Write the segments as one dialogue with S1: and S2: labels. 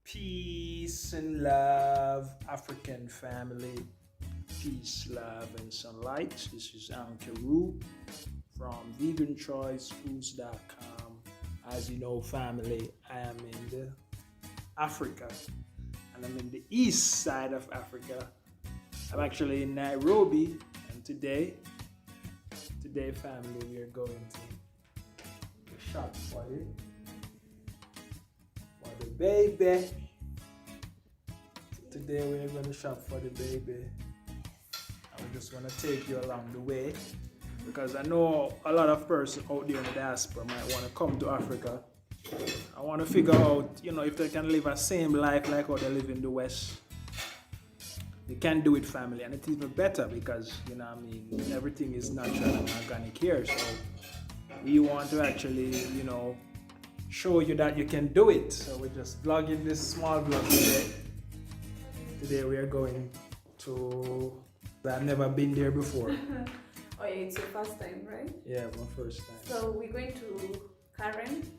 S1: Peace and love, African family. Peace, love, and sunlight. This is Alkaline from veganchoicefoods.com. As you know, family, I am in the Africa, and I'm in the east side of Africa. I'm actually in Nairobi, and today, family, we are going to shop for the baby. Today we're going to shop for the baby. I just want to take you along the way, because I know a lot of persons out there in the diaspora might want to come to Africa. I want to figure out, if they can live a same life like how they live in the West. They can do it, family, and it's even better because, everything is natural and organic here. So we want to actually, show you that you can do it. So we're just vlogging this small vlog today. Today we are going to, I've never been there before.
S2: Oh yeah, it's your first time, right?
S1: Yeah, my first time.
S2: So we're going to Karen.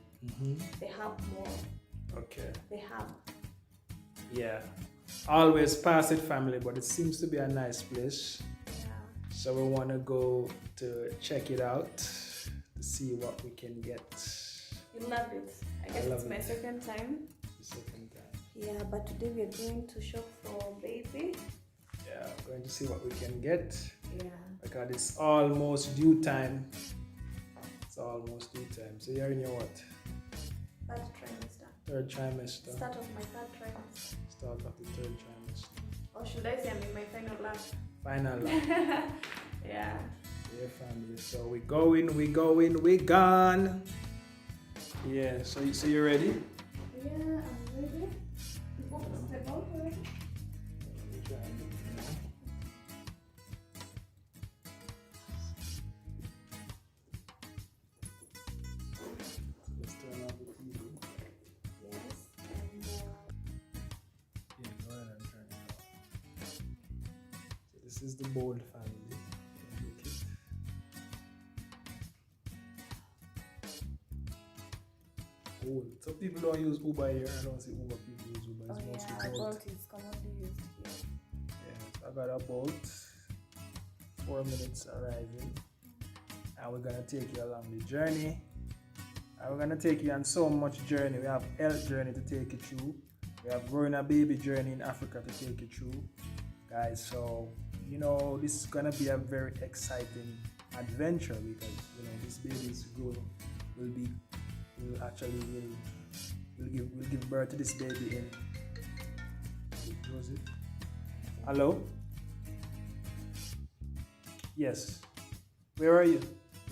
S2: They have more.
S1: Okay.
S2: They have.
S1: Yeah. Always pass it, family, but it seems to be a nice place.
S2: Yeah.
S1: So we want to go to check it out to see what we can get.
S2: You love it. I guess it's my second time.
S1: Second time.
S2: Yeah, but today we are going to shop for baby.
S1: Yeah, we're going to see what we can get.
S2: Yeah.
S1: Because it's almost due time. It's almost due time. So you're in your what?
S2: Third trimester.
S1: Third trimester.
S2: Start of my third trimester.
S1: Start of the third trimester.
S2: Or should I say I'm in my final lap?
S1: Final lap.
S2: Yeah.
S1: Yeah, family. So we gone. Yeah, so you ready?
S2: Yeah, I'm ready. You want to step out already?
S1: Let's turn off the TV.
S2: Yes, and
S1: Yeah, go ahead and turn it off. So this is the bowl, family. Look it. Bowl. Some people don't use Uber here. I don't see Uber people use Uber. It's mostly Bolt.
S2: Bolt is commonly used here.
S1: Yeah, so I got a Bolt. 4 minutes arriving. And we're gonna take you along the journey. And we're gonna take you on so much journey. We have health journey to take you through. We have growing a baby journey in Africa to take you through, guys. So this is gonna be a very exciting adventure because this baby's growth will give birth to this baby in. Was it? Hello? Yes. Where are you?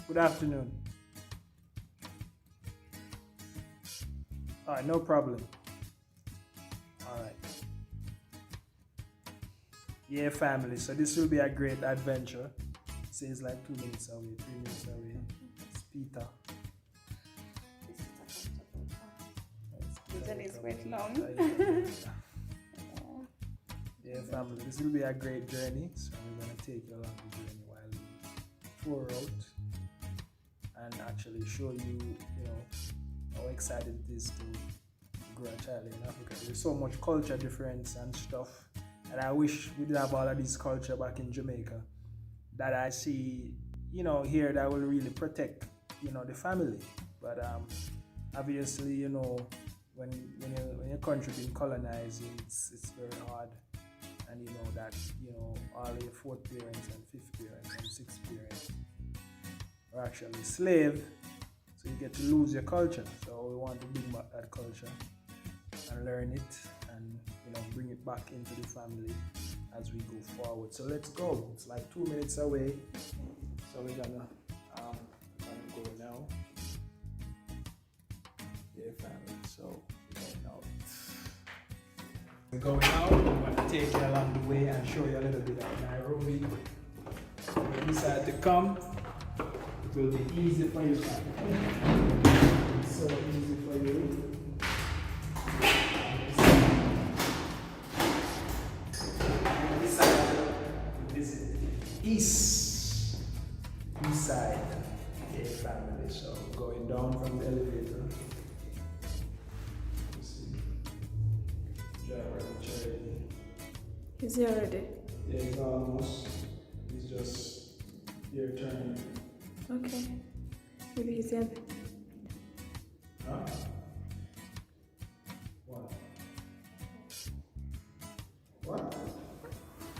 S1: Good afternoon. Alright, no problem. Alright. Yeah, family. So this will be a great adventure. It says like 2 minutes away, 3 minutes away. It's Peter.
S2: The journey is quite long.
S1: Yeah, family. This will be a great journey. So we're gonna take you along the journey while we tour out and actually show you, how excited it is to grow a child in Africa. There's so much culture difference and stuff, and I wish we did have all of this culture back in Jamaica that I see, here that will really protect, the family. But obviously, when your country being colonized, it's very hard, and that all your fourth parents and fifth parents and sixth parents are actually slave, so you get to lose your culture. So we want to bring back that culture and learn it, and bring it back into the family as we go forward. So let's go. It's like 2 minutes away, so we're gonna go now. Yeah, family. So we're going out. We're gonna take you along the way and show you a little bit of Nairobi. So when you decide to come, it will be easy for you. It's so easy for you. East side, okay, family. So going down from the elevator, you see,
S2: Is he already?
S1: Yeah, it's almost. It's just your turn.
S2: Okay. Maybe he's here.
S1: Huh? What? What?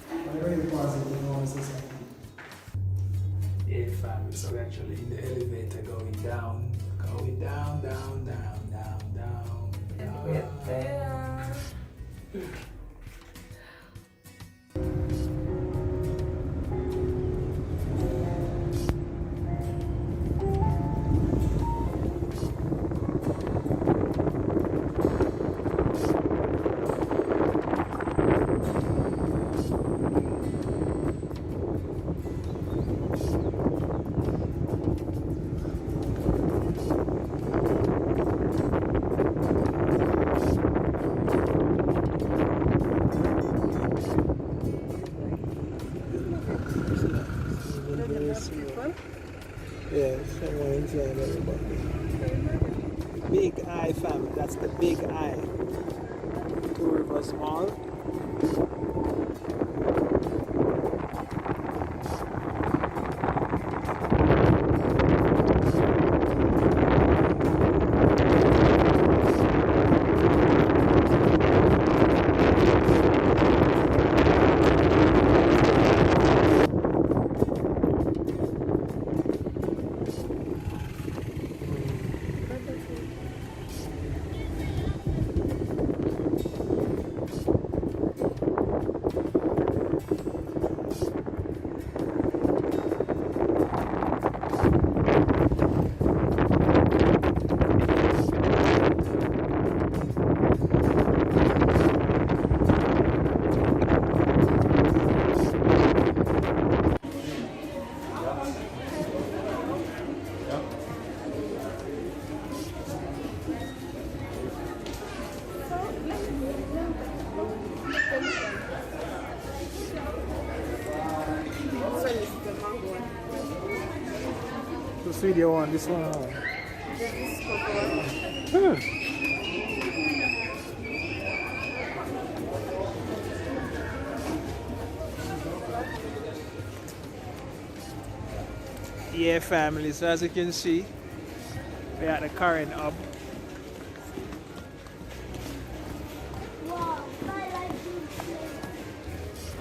S1: Why are you pausing? You want to say something? Yeah, family. So we're actually in the elevator going down, down, down, down, down, down.
S2: And we're there.
S1: Yeah, someone inside everybody. Big Eye family, that's the Big Eye. Two Rivers Mall. So sweet you want this one? Yeah, family. So as you can see, we're at the current hub.
S2: Wow, I like this.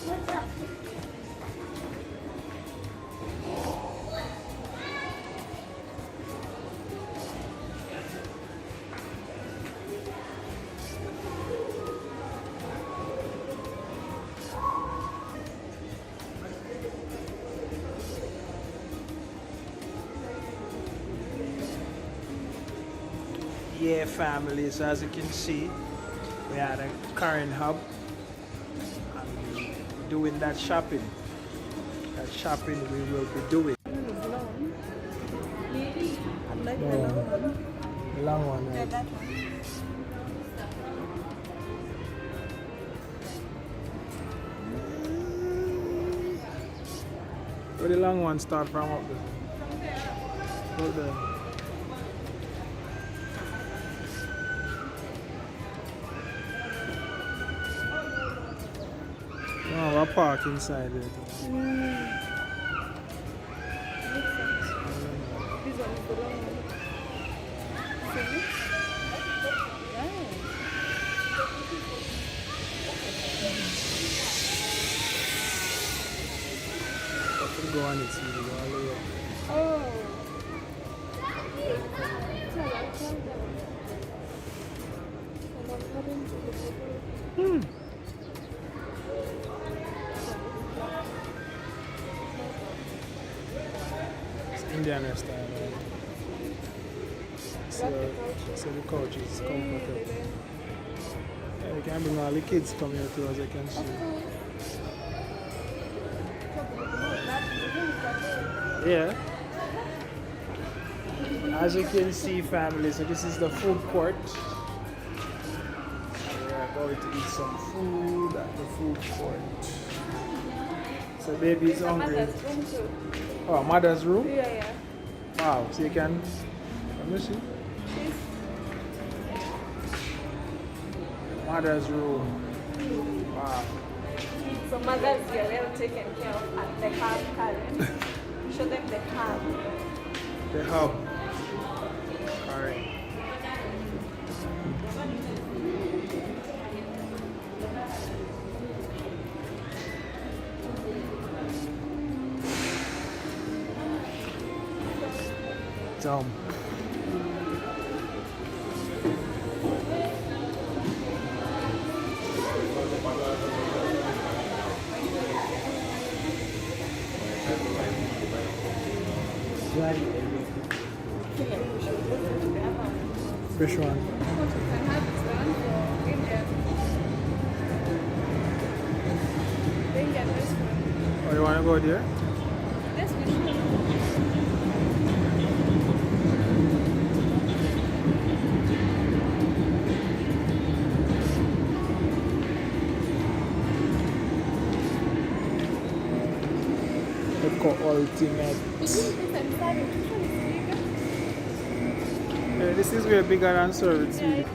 S2: What's up?
S1: Yeah, family. So as you can see, we are at a current hub. And doing that shopping. That shopping we will be doing.
S2: I like
S1: No,
S2: the long one.
S1: the long one,
S2: Yeah,
S1: right?
S2: that one.
S1: Where the long one start from up there? Up there. Oh, I park inside there.
S2: This one is the long one. See?
S1: I can go on it, see, go all the way.
S2: Oh.
S1: Hmm. It's Indian style, right? So the couch is comfortable. Yeah, we can bring all the kids come here too, as you can see. Yeah. As you can see, family, so this is the food court. We are going to eat some food at the food court. So baby is hungry.
S2: Mother's room too.
S1: Oh, mother's room?
S2: Yeah.
S1: Wow, so you can, let me see. Mother's room. Wow.
S2: So mothers, you're well taken care of at the herb current. Show them the herb.
S1: The hub. Alright. Dumb. Which one? Oh, you want to go there? Eco Ultimate. This is way bigger than service.
S2: Yeah.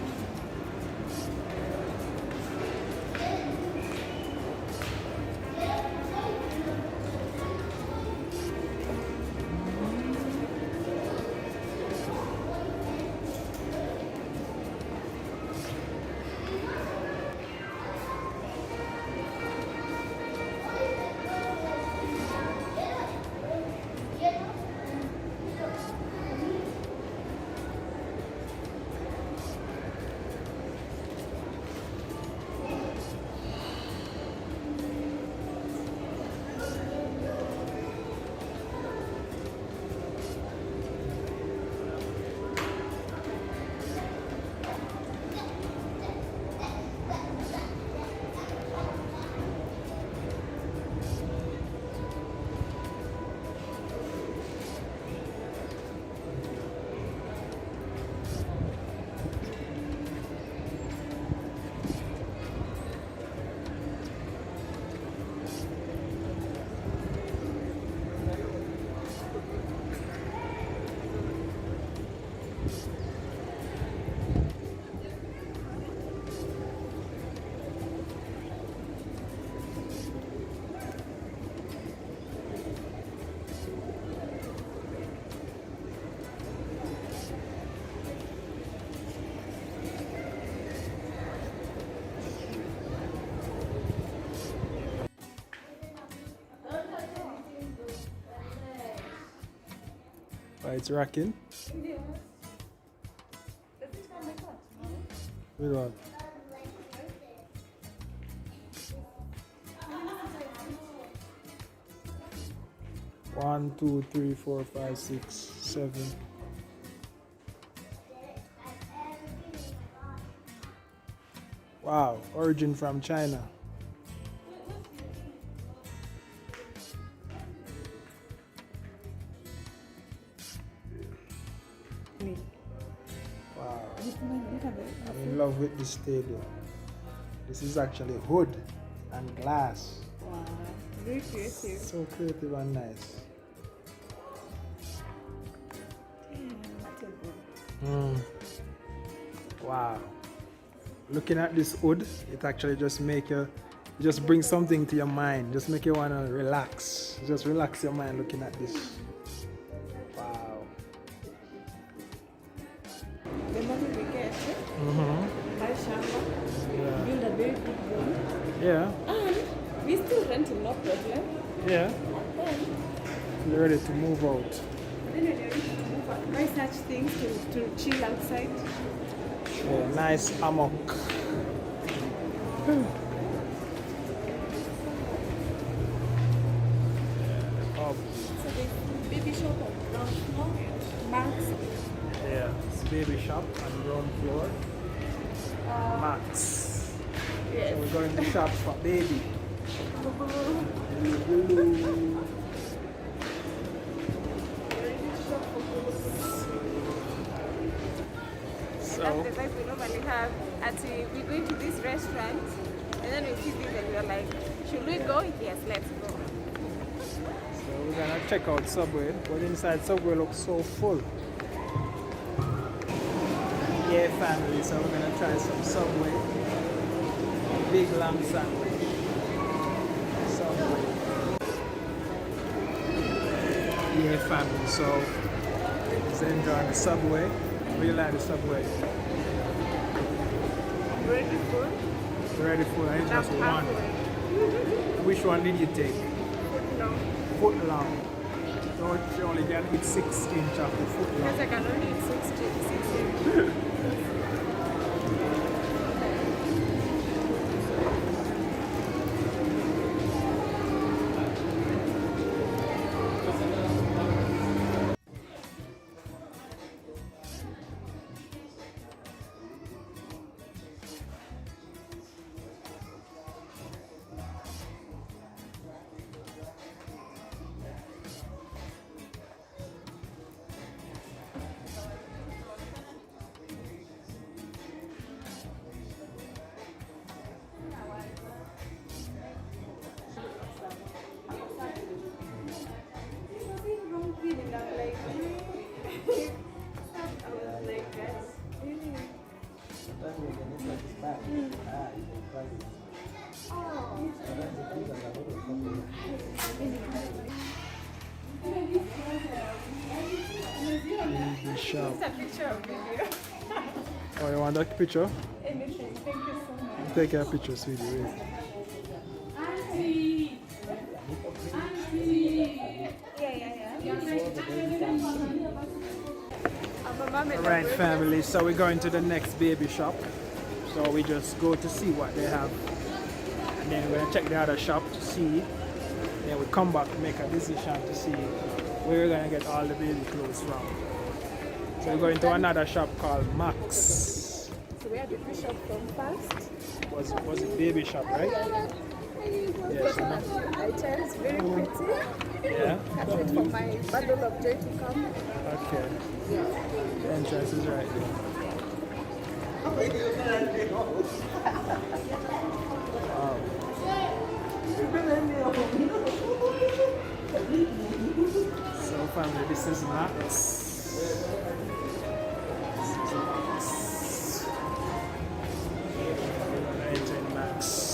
S1: It's rocking. Good one. One, two, three, four, five, six, seven. Wow, origin from China. Wow, I'm in love with this stadium. This is actually wood and glass.
S2: Wow, very creative.
S1: So creative and nice. Wow. Looking at this wood, it actually just make you, it just brings something to your mind. Just make you want to relax. Just relax your mind looking at this. Wow.
S2: The money we get, buy shamba,
S1: Yeah.
S2: build a very big room,
S1: Yeah.
S2: and we still renting, no problem.
S1: Yeah.
S2: Then,
S1: You're ready to move out.
S2: then when you're ready to move out, buy such things to chill outside.
S1: Yeah, nice hammock. Up.
S2: So the baby shop on ground floor, Max.
S1: Yeah, it's baby shop on ground floor. Max.
S2: Yes.
S1: So we're going to shop for baby. So
S2: That's the vibe we normally have. We go to this restaurant and then we see this and we're like, should we go? Yes, let's go.
S1: we're gonna check out Subway, but inside Subway looks so full. Yeah, family, so we're gonna try some Subway. big lamb sandwich. Subway. Yeah, family. So just enjoying the Subway. Really like the Subway.
S2: Ready for?
S1: Ready for it? Just one.
S2: Halfway.
S1: Which one did you take?
S2: No.
S1: Foot long. So you only can eat 6 inch of the foot long.
S2: Because I can only eat 16.
S1: The shop.
S2: Just a picture of video.
S1: Oh, you want that picture?
S2: Anything. Thank you so much.
S1: Take a picture, sweetie. Wait. Alright, family, so we're going to the next baby shop. So we just go to see what they have. And then we're going to check the other shop to see. Then we come back, make a decision to see where we're going to get all the baby clothes from. So we're going to another shop called Max.
S2: So where did the shop from first?
S1: Was it baby shop, right? Yes.
S2: Items, very pretty.
S1: Yeah.
S2: Can't wait for my bundle of joy to come.
S1: Okay. The entrance is right there. Wow. So family, this is Max. This is Max. Agent Max.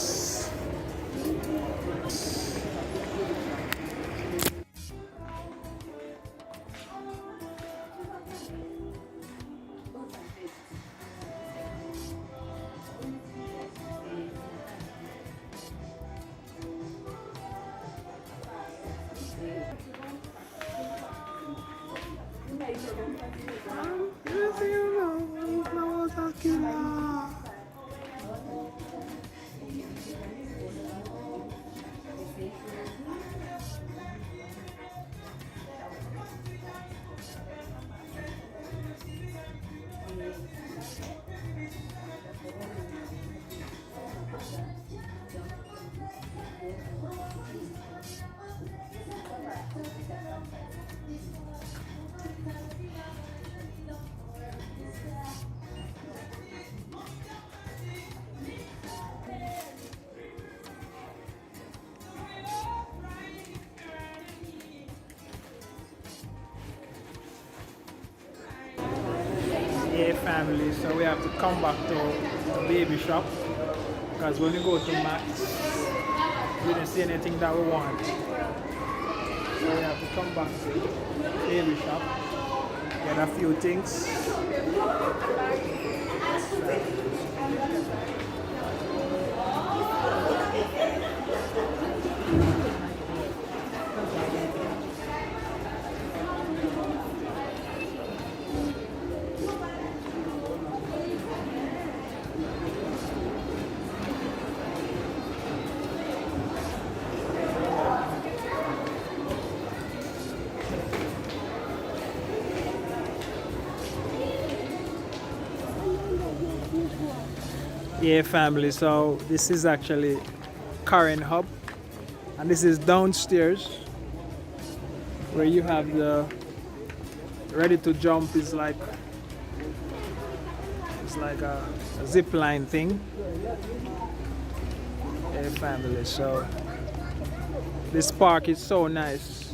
S1: Yeah, family, so we have to come back to the baby shop because when we go to Max, we didn't see anything that we want. So we have to come back to the baby shop, get a few things. Yeah, family, so this is actually Karen Hub, and this is downstairs where you have the ready to jump is like it's like a zip line thing. Yeah, family, so this park is so nice.